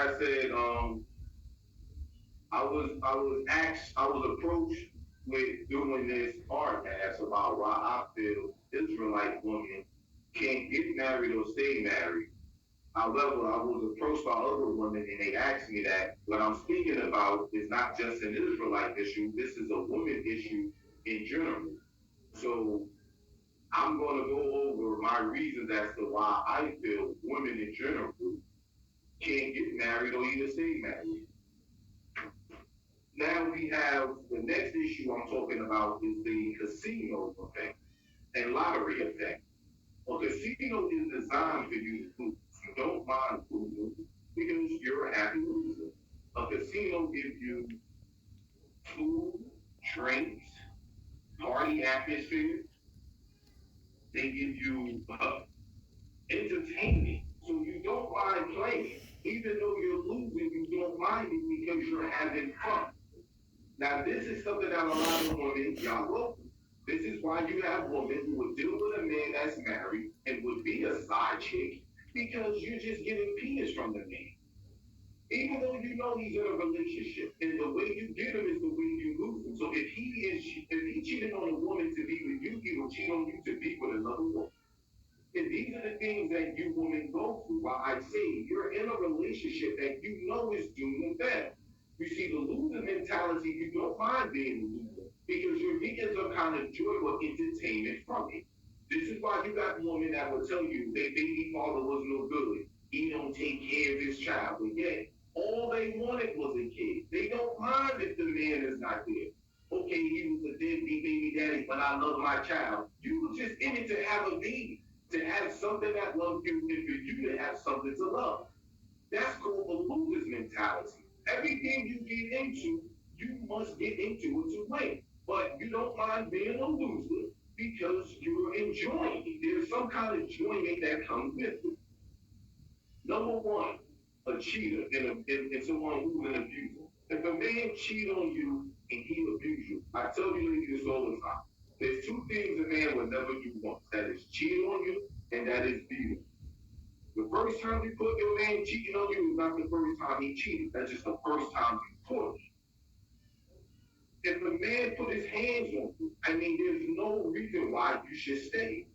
I said, I was approached with doing this podcast about why I feel Israelite women can't get married or stay married. However, I was approached by other women and they asked me that what I'm speaking about is not just an Israelite issue, this is a woman issue in general. So I'm going to go over my reasons as to why I feel women in general can't get married or even stay married. Now we have the next issue I'm talking about is the casino effect and lottery effect. A casino is designed for you to lose. You don't mind losing because you're a happy loser. A casino gives you food, drinks, party atmosphere. They give you entertainment. So you don't mind playing. Even though you're losing, you don't mind it because you're having fun. Now, this is something that a lot of women, y'all will. This is why you have women who would deal with a man that's married and would be a side chick because you're just getting penis from the man. Even though you know he's in a relationship, and the way you get him is the way you lose him. So if he cheated on a woman to be with you, he will cheat on you to be with another woman. And these are the things that you women go through. While I say you're in a relationship that you know is doomed and bad. You see, the loser mentality, you don't mind being a loser because you're getting some kind of joy or entertainment from it. This is why you got women that will tell you their baby father was no good. He don't take care of his child. But yet, all they wanted was a kid. They don't mind if the man is not there. Okay, he was a deadbeat baby daddy, but I love my child. You were just in it to have a baby, to have something that loves you, and for you to have something to love. That's called the loser's mentality. Everything you get into, you must get into it to win. But you don't mind being a loser because you're enjoying it. There's some kind of enjoyment that comes with it. Number one, a cheater and someone who's an abuser. If a man cheat on you and he abuse you, I tell you ladies this all the time. There's two things a man will never do once. That is cheat on you and that is beat you. The first time you put your man cheating on you is not the first time he cheated. That's just the first time you put him. If a man put his hands on you, I mean, there's no reason why you should stay.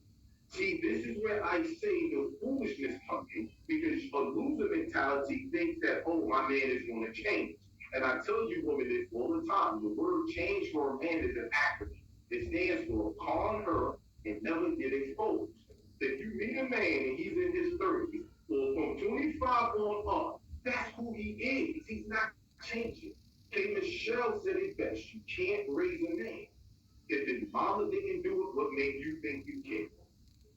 See, this is where I say the foolishness comes in because a loser mentality thinks that, oh, my man is going to change. And I tell you women this all the time. The word change for a man is an acronym. It stands for calm her and never get exposed. If you meet a man and he's in his 30s, or from 25 on up, that's who he is. He's not changing. K. Michelle said it best. You can't raise a man. If his mama didn't do it, what made you think you can?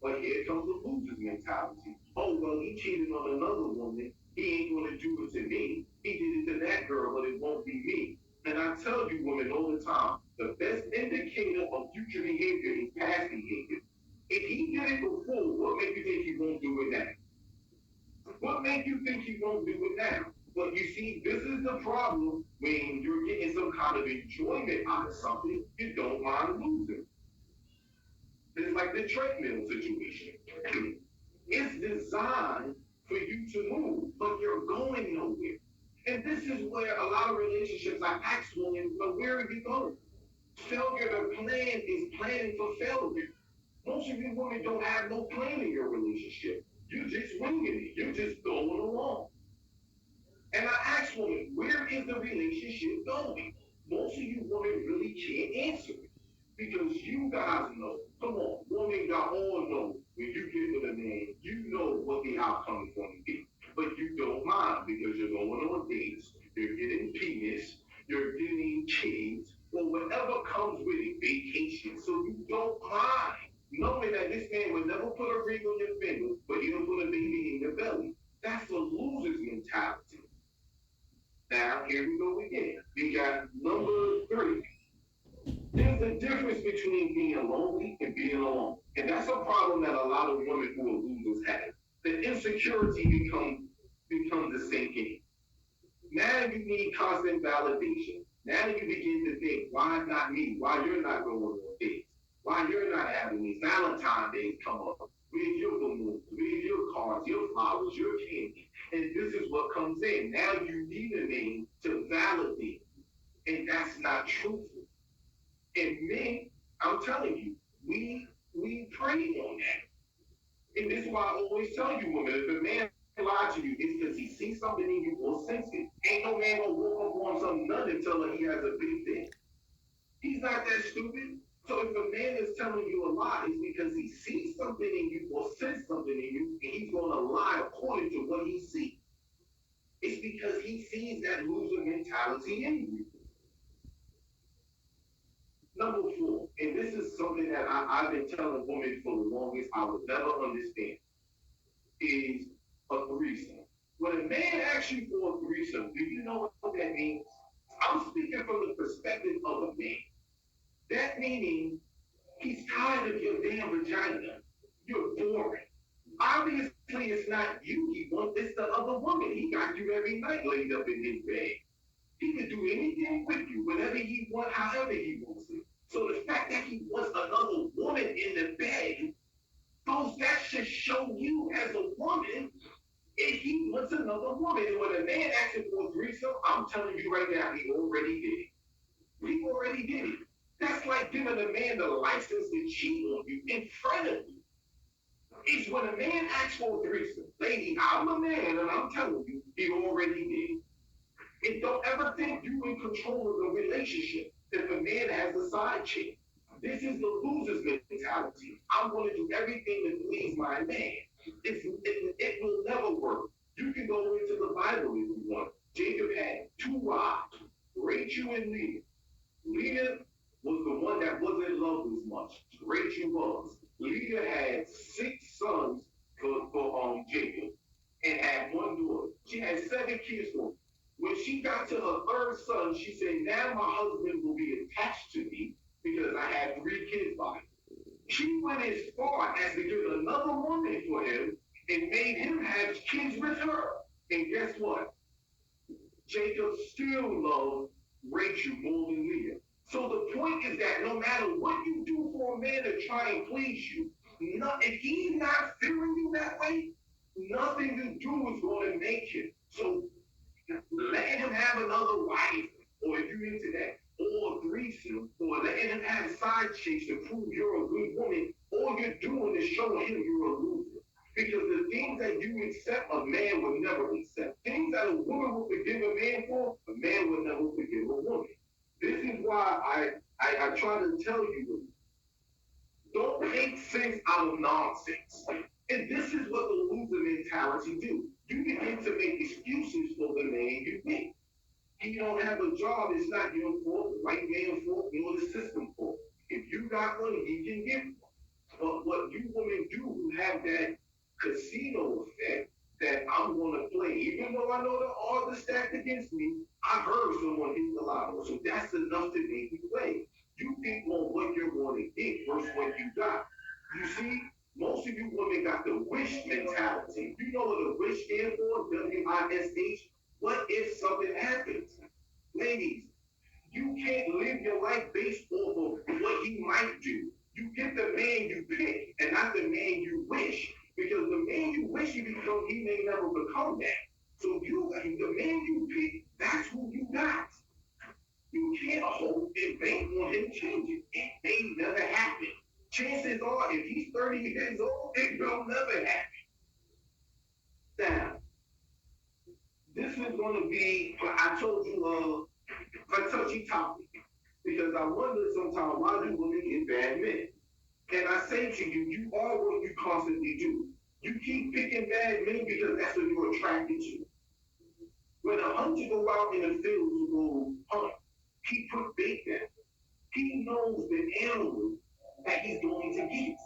But here comes the loser's mentality. Oh, well, he cheated on another woman. He ain't going to do it to me. He did it to that girl, but it won't be me. And I tell you women all the time, the best indicator of future behavior is past behavior. If he did it before, what makes you think he won't do it now? What makes you think he won't do it now? But you see, this is the problem when you're getting some kind of enjoyment out of something, you don't mind losing. It's like the treadmill situation. It's designed for you to move, but you're going nowhere. And this is where a lot of relationships, I ask women, well, where are you going? Failure to plan is planning for failure. Most of you women don't have no plan in your relationship. You're just winging it. You're just going along. And I ask women, where is the relationship going? Most of you women really can't answer it because you guys know. Come on, women, y'all all know when you get with a man, you know what the outcome is going to be. But you don't mind because you're going on dates, you're getting penis, you're getting kids, or whatever comes with it, vacation. So you don't mind knowing that this man will never put a ring on your finger, but he'll put a baby in your belly. That's a loser's mentality. Now, here we go again. We got number three. There's a difference between being lonely and being alone. And that's a problem that a lot of women who are losers have. The insecurity becomes the sinking. Now you need constant validation. Now you begin to think, why not me? Why you're not going on dates? Why you're not having these Valentine's days come up? Where's your balloons? Where's your cards, your flowers, your candy? And this is what comes in. Now you need a name to validate, and that's not truthful. And men, I'm telling you, we prey on that. And this is why I always tell you, women, if a man lies to you, it's because he sees something in you or sense it. Ain't no man gonna walk up on some nut and tell her he has a big thing. He's not that stupid. So if a man is telling you a lie, it's because he sees something in you or sense something in you, and he's gonna lie according to what he sees. It's because he sees that loser mentality in you. Number four, and this is something that I've been telling women for the longest, I would never understand, is a threesome. When a man asks you for a threesome, do you know what that means? I'm speaking from the perspective of a man. That meaning he's tired of your damn vagina. You're boring. Obviously, it's not you he wants, it's the other woman. He got you every night laid up in his bed. He can do anything with you, whenever he wants, however he wants it. So the fact that he wants another woman in the bed, those that should show you as a woman if he wants another woman. And when a man asks him for a threesome, I'm telling you right now, he already did it. He already did it. That's like giving a man the license to cheat on you in front of you. It's when a man asks for a threesome. Lady, I'm a man, and I'm telling you, he already did. And don't ever think you in control of the relationship if a man has a side chick. This is the loser's mentality. I'm going to do everything to please my man. It will never work. You can go into the Bible if you want. Jacob had two wives, Rachel and Leah. Leah was the one that wasn't loved as much. Rachel was. Leah had 6 sons for Jacob and had one daughter. She had 7 kids for him. When she got to her third son, she said, now my husband will be attached to me because I had 3 kids by him. She went as far as to get another woman for him and made him have kids with her. And guess what? Jacob still loved Rachel more than Leah. So the point is that no matter what you do for a man to try and please you, if he's not feeling you that way, nothing you do is going to make him. So letting him have another wife, or if you're into that, or a threesome, or letting him have side chicks to prove you're a good woman, all you're doing is showing him you're a loser. Because the things that you accept, a man would never accept. Things that a woman would forgive a man for, a man would never forgive a woman. This is why I try to tell you, don't make sense out of nonsense. And this is what the loser mentality do. You begin to make excuses for the man you think. He don't have a job, it's not your fault, the white man's fault, nor the system fault. If you got money, he can get one. But what you women do who have that casino effect that I'm going to play, even though I know the odds are stacked against me, I heard someone hit the lotto, so that's enough to make me play. You think on what you're going to get versus what you got. You see, most of you women got the wish mentality. You know what a wish stands for? WISH. What if something happens? Ladies, you can't live your life based off of what he might do. You get the man you pick and not the man you wish. Because the man you wish he become, he may never become that. So the man you pick, that's who you got. You can't hope and bank on him changing. It may never happen. Chances are, if he's 30 years old, it will never happen. Now, this is going to be, I told you, a touchy topic. Because I wonder sometimes, why do women get bad men? And I say to you, you are what you constantly do. You keep picking bad men because that's what you're attracted to. When a hunter go out in the field to go hunt, he put bait down. He knows the animal that he's going to get.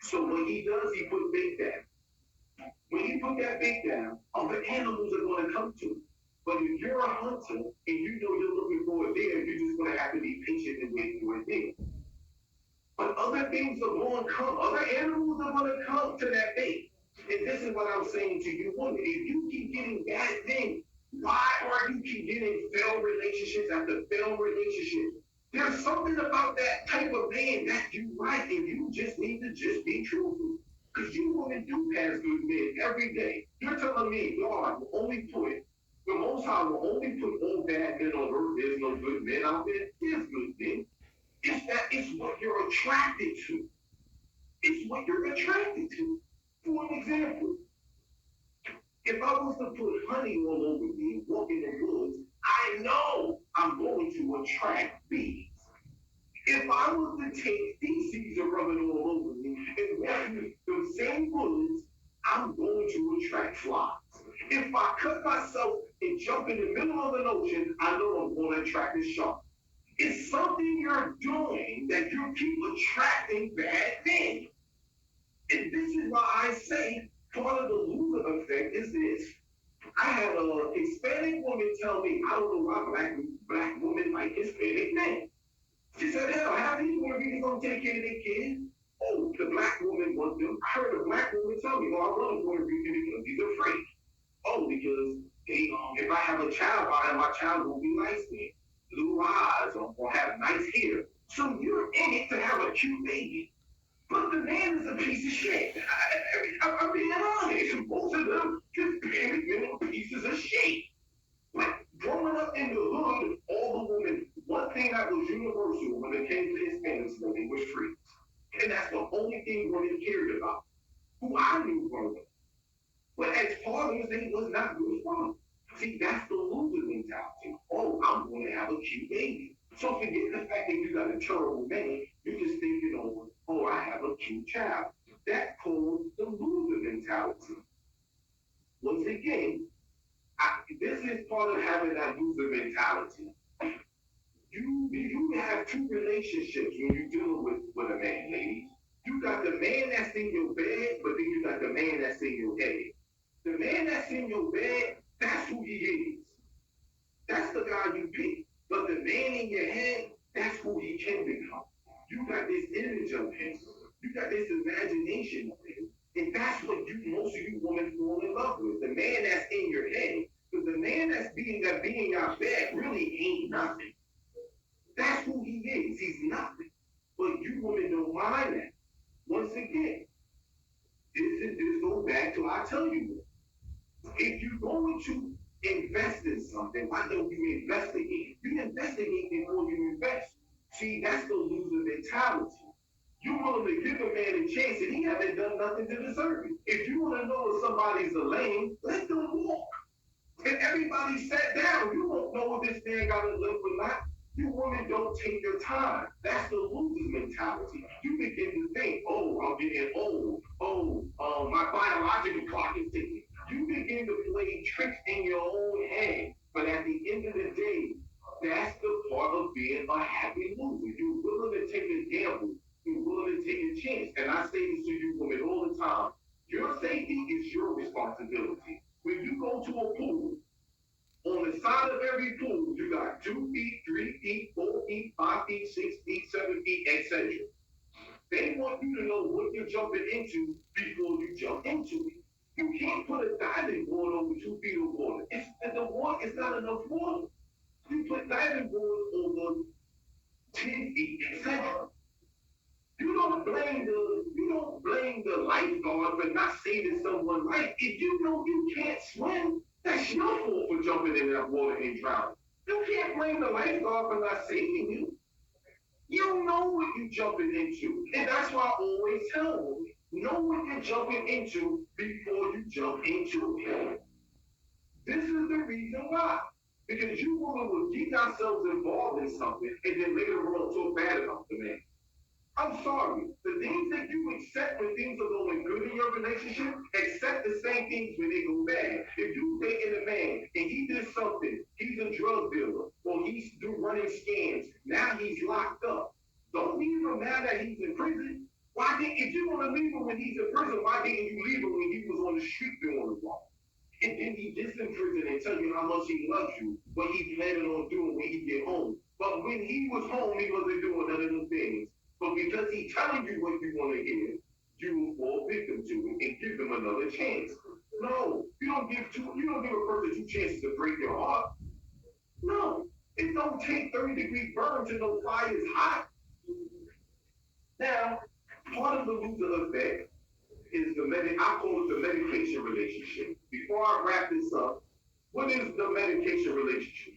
So what he does, he put bait down. When he put that bait down, other animals are going to come to him. But if you're a hunter and you know you're looking for a deer, you're just going to have to be patient and wait for a deer. But other things are going to come. Other animals are going to come to that bait. And this is what I'm saying to you, women. If you keep getting bad things, why are you keep getting failed relationships after failed relationships? There's something about that type of man that you like, and you just need to just be truthful. Because you women do pass good men every day. You're telling me God will only put, the Most High will only put all bad men on earth. There's no good men out there. There's good men. It's what you're attracted to. It's what you're attracted to. For an example, if I was to put honey all over me and walk in the woods, I know I'm going to attract bees. If I was to take feces and rub it all over me and walk in the same woods, I'm going to attract flies. If I cut myself and jump in the middle of an ocean, I know I'm going to attract a shark. It's something you're doing that you keep attracting bad things. And this is why I say part of the loser effect is this. I had a Hispanic woman tell me, I don't know why black women like Hispanic men. She said, hell, how these Puerto Ricans gonna take care of their kids? Oh, the black woman wants them. I heard a black woman tell me, oh, I want a Puerto Rican because he's afraid. Oh, because if I have a child by him, my child will be nice skinned, blue eyes, or have nice hair. So you're in it to have a cute baby. But the man is a piece of shit. I'm being honest. Most of them Hispanic men are pieces of shit. Like growing up in the hood, all the women, one thing that was universal when it came to Hispanics women was freaks. And that's the only thing women cared about. Who I knew growing up. But as fathers, they was not good fathers. See, that's the loser mentality. Oh, I'm going to have a cute baby. So forget the fact that you got a terrible man. You're just thinking, oh, I have a cute child. That's called the loser mentality. Once again, this is part of having that loser mentality. You have two relationships when you're dealing with a man, ladies. You got the man that's in your bed, but then you got the man that's in your head. The man that's in your bed, that's who he is. That's the guy you pick. But the man in your head, that's who he can become. You got this image of him. You got this imagination of him. And that's what most of you women fall in love with. The man that's in your head. Because the man that's being out there really ain't nothing. That's who he is. He's nothing. But you women don't mind that. Once again, this goes back to I tell you, if you're going to invest in something, why don't you investigate? You investigate before you invest. See, that's the loser mentality. You're willing to give a man a chance and he hasn't done nothing to deserve it. If you want to know if somebody's a lame, let them walk. If everybody sat down, you won't know if this man got to live or not. You women don't take your time. That's the loser mentality. You begin to think, oh, I'm getting old. Oh, my biological clock is ticking. You begin to play tricks in your own head. But at the end of the day, that's the part of being a happy loser. You're willing to take a gamble. You're willing to take a chance. And I say this to you women all the time. Your safety is your responsibility. When you go to a pool, on the side of every pool, you got 2 feet, 3 feet, 4 feet, 5 feet, 6 feet, 7 feet, etc. They want you to know what you're jumping into before you jump into it. You can't put a diving board over 2 feet of water. The water is not enough water. You put diving boards over 10 feet, etc. You don't blame the lifeguard for not saving someone's life. If you know you can't swim, that's your fault for jumping in that water and drowning. You can't blame the lifeguard for not saving you. You know what you're jumping into. And that's why I always tell them, know what you're jumping into before you jump into it. This is the reason why. Because you women will get yourselves involved in something and then later on talk bad about the man. I'm sorry. The things that you accept when things are going good in your relationship, accept the same things when they go bad. If you dating a man and he did something, he's a drug dealer, or he's running scams, now he's locked up. Don't leave him now that he's in prison. If you want to leave him when he's in prison, why didn't you leave him when he was on the street doing the wrong? And then he gets in prison and tell you how much he loves you, what he's planning on doing when he get home. But when he was home, he wasn't doing none of those things. But because he's telling you what you want to hear, you will fall victim to it and give them another chance. No, you don't give a person 2 chances to break your heart. No, it don't take 30-degree burn to know fire is hot. Now, part of the loser effect is I call it the medication relationship. Before I wrap this up, what is the medication relationship?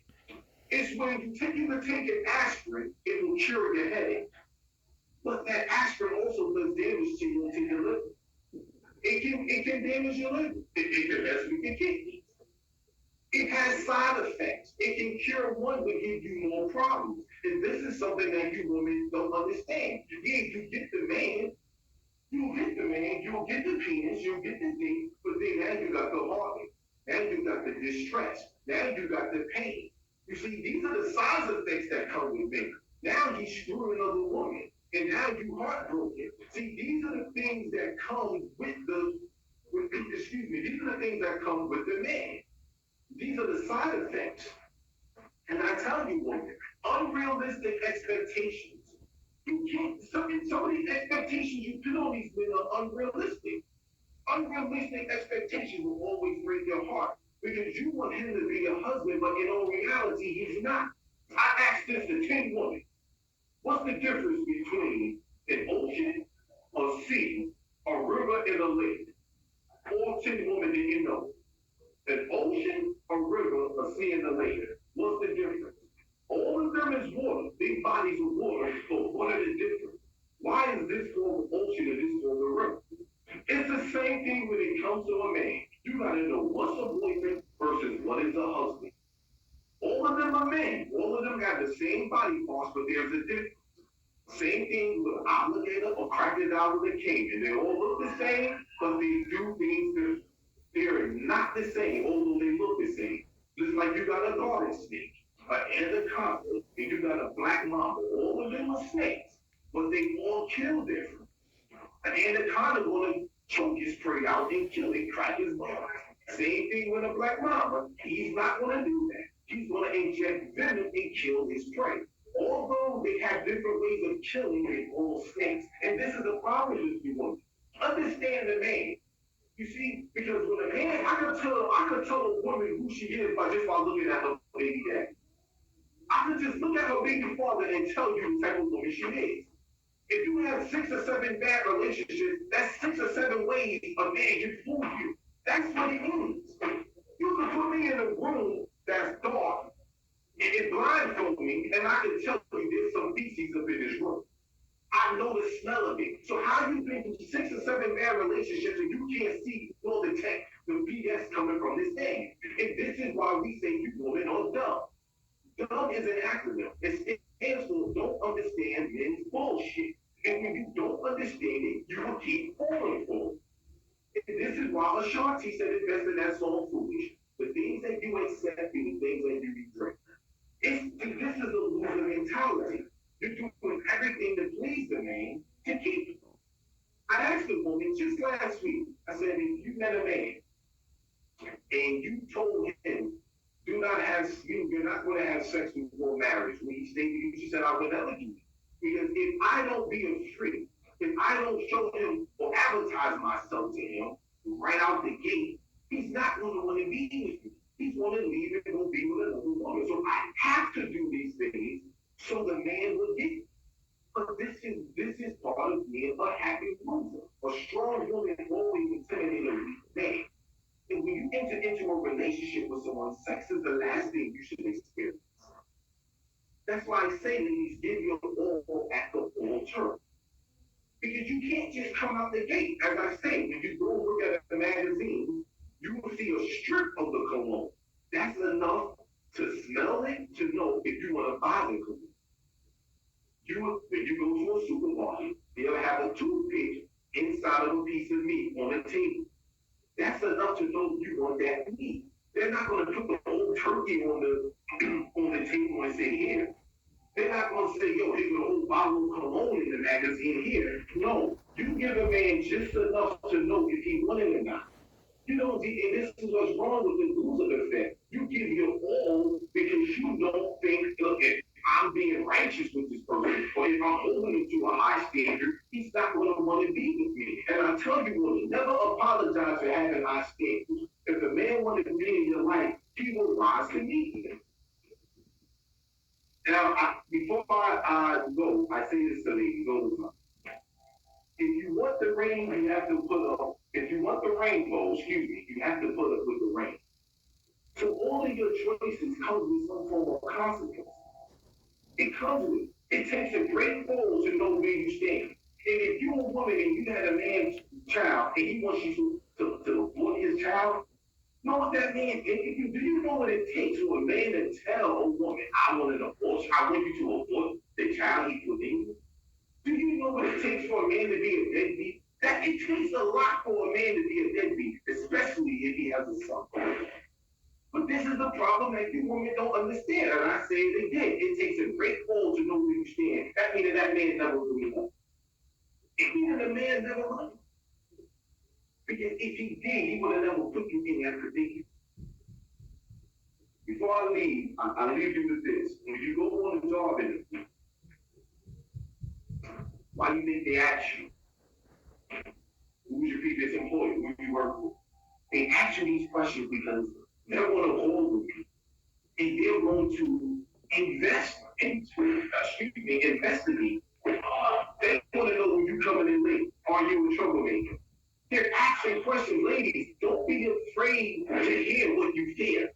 It's when you can take an aspirin, it will cure your headache. But that aspirin also does damage to your liver. It can damage your liver. It can mess with your kidneys. It has side effects. It can cure one but give you more problems. And this is something that you women don't understand. Yeah, you get the man, you'll get the penis, you'll get the thing, but then now you got the heartache. Now you got the distress. Now you got the pain. You see, these are the side effects that come with men. Now you screw another woman, and now you heartbroken. See, these are the things that come these are the things that come with the man. These are the side effects. And I tell you, women, unrealistic expectations. You can't, some of these expectations you put on these men are unrealistic. Unrealistic expectations will always break your heart because you want him to be your husband, but in all reality, he's not. I asked this to 10 women. What's the difference between an ocean, a sea, a river, and a lake? All 10 women didn't know. An ocean, a river, a sea, and a lake. What's the difference? All of them is water, big bodies of water, but what are the difference? Why is this form of ocean and this form of river? It's the same thing when it comes to a man. You gotta know what's a boyfriend versus what is a husband. All of them are men. All of them have the same body parts, but there's a difference. Same thing with alligator or crocodile with a king. And they all look the same, but they do things different. They're not the same, although they look the same. Just like you got a garden snake, an anaconda, and you got a black mamba. All of them are snakes, but they all kill different. An anaconda gonna choke his prey out and kill it, crack his bones. Same thing with a black mamba. He's not gonna do that. He's gonna inject venom and kill his prey. Although they have different ways of killing, they all snakes. And this is the problem with you women. Understand the man. You see, because when a man, I could tell a woman who she is by looking at her baby daddy. I could just look at her baby father and tell you the type of woman she is. If you have 6 or 7 bad relationships, that's 6 or 7 ways a man can fool you. That's what it means. You can put me in a room that's dark and it blindfold me, and I can tell you there's some feces up in this room. I know the smell of it. So how you been through 6 or 7 bad relationships and you can't see all the tech, the BS coming from this man? And this is why we say you women are dumb. Dumb is an acronym. It stands for don't understand men's bullshit. And when you don't understand it, you will keep falling for it. And this is why Ashanti said it best in that song Foolish. The things that you accept and the things that you regret. This is a loser mentality. You're doing everything to please the man to keep it. I asked the woman just last week, I said, if you met a man and you told him you're not going to have sex before marriage, when he stayed with you, she said, I would never do it. Because if I don't be a freak, if I don't show him or advertise myself to him right out the gate, he's not going to want to be with me. He's going to leave and go be with another woman. So I have to do these things so the man will get it. But this is part of being a happy loser. A strong woman always intimidate a weak man. And when you enter into a relationship with someone, sex is the last thing you should experience. That's why I say ladies, give your all at the altar. Because you can't just come out the gate. As I say, when you go look at the magazine, you will see a strip of the cologne. That's enough to smell it, to know if you want to buy the cologne. When you go to a supermarket, they'll have a toothpick inside of a piece of meat on a table. That's enough to know you want that meat. They're not going to put the whole turkey on the table and say, here. They're not going to say, yo, here's a whole bottle of cologne in the magazine here. No, you give a man just enough to know if he wants it or not. You know, and this is what's wrong with the loser effect. You give your all because you don't think, look, if I'm being righteous with this person, or if I'm holding him to a high standard, he's not going to want to be with me. And I tell you, women, never apologize for having high standards. If the man wanted to be in your life, he will rise to meet you. Now, before I go, I say this to ladies all the time. If you want the rain, you have to put up. If you want the rainbow, excuse me, you have to put up with the rain. So all of your choices come with some form of consequence. It comes with. It takes a great fall to know where you stand. And if you're a woman and you had a man's child and he wants you to abort his child, know what that means? Do you know what it takes for a man to tell a woman, I want an abortion, I want you to abort the child he put in you? Do you know what it takes for a man to be a deadbeat? That it takes a lot for a man to be a deadbeat, especially if he has a son. But this is the problem that you women don't understand. And I say it again, it takes a great fall to know where you stand. That means that man never really loved. It means the man never loved. Because if he did, he would have never put you in that predicament. Before I leave, I leave you with this. When you go on a job interview, why do you think they ask you? Who's your previous employer? Who do you work for? They ask you these questions because they're going to hold with you. And they're going to investigate. They want to know when you're coming in late. Are you a troublemaker? They're asking questions, ladies. Don't be afraid to hear what you hear.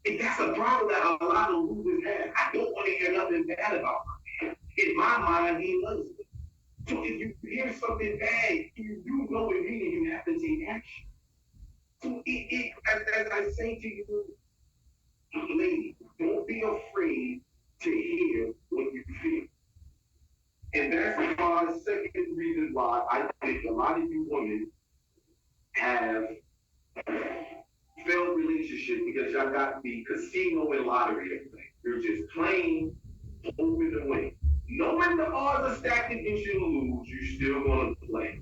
And that's a problem that a lot of losers have. I don't want to hear nothing bad about him. In my mind, he loves me. So if you hear something bad, you know immediately you have to take action. So as I say to you, ladies, don't be afraid to hear what you feel. And that's the second reason why I think a lot of you women have failed relationships because y'all got the casino and lottery everything. You're just playing, hoping to win. Knowing the odds are stacked against you to lose, you're still going to play.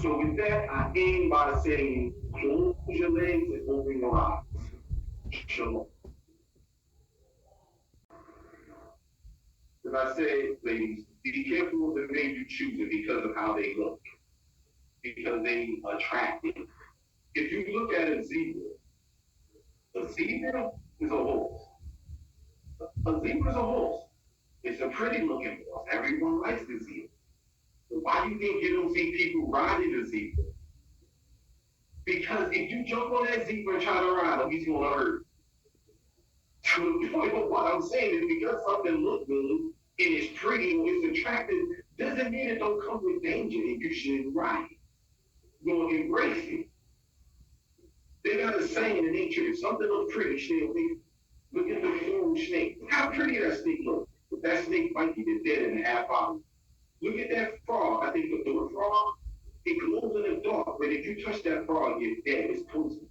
So with that, I end by saying, close your legs and open your eyes. Shalom. As I said, ladies, be careful of the men you choose because of how they look, because they attract you. If you look at a zebra is a horse. A zebra is a horse. It's a pretty looking horse. Everyone likes the zebra. But why do you think you don't see people riding the zebra? Because if you jump on that zebra and try to ride him, he's going to hurt. What I'm saying is because something looks good and it's pretty or it's attractive, doesn't mean it don't come with danger and you shouldn't ride it. You're going to embrace it. They got a saying in nature, if something looks pretty, stay away. Look at the full snake. Look how pretty that snake looks. If that snake might be dead in a half hour. Look at that frog. I think the frog, it glows in the dark, but if you touch that frog, you're dead. It's poisonous.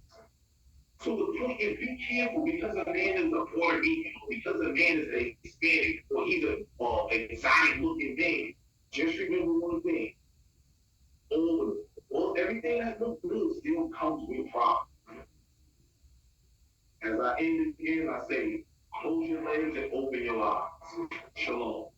So the point is, be careful because a man is a Puerto Rican, because a man is a Hispanic, or he's an exotic looking man. Just remember one thing. Everything that looks good still comes with problems. As I end again, I say, close your legs and open your eyes. Shalom.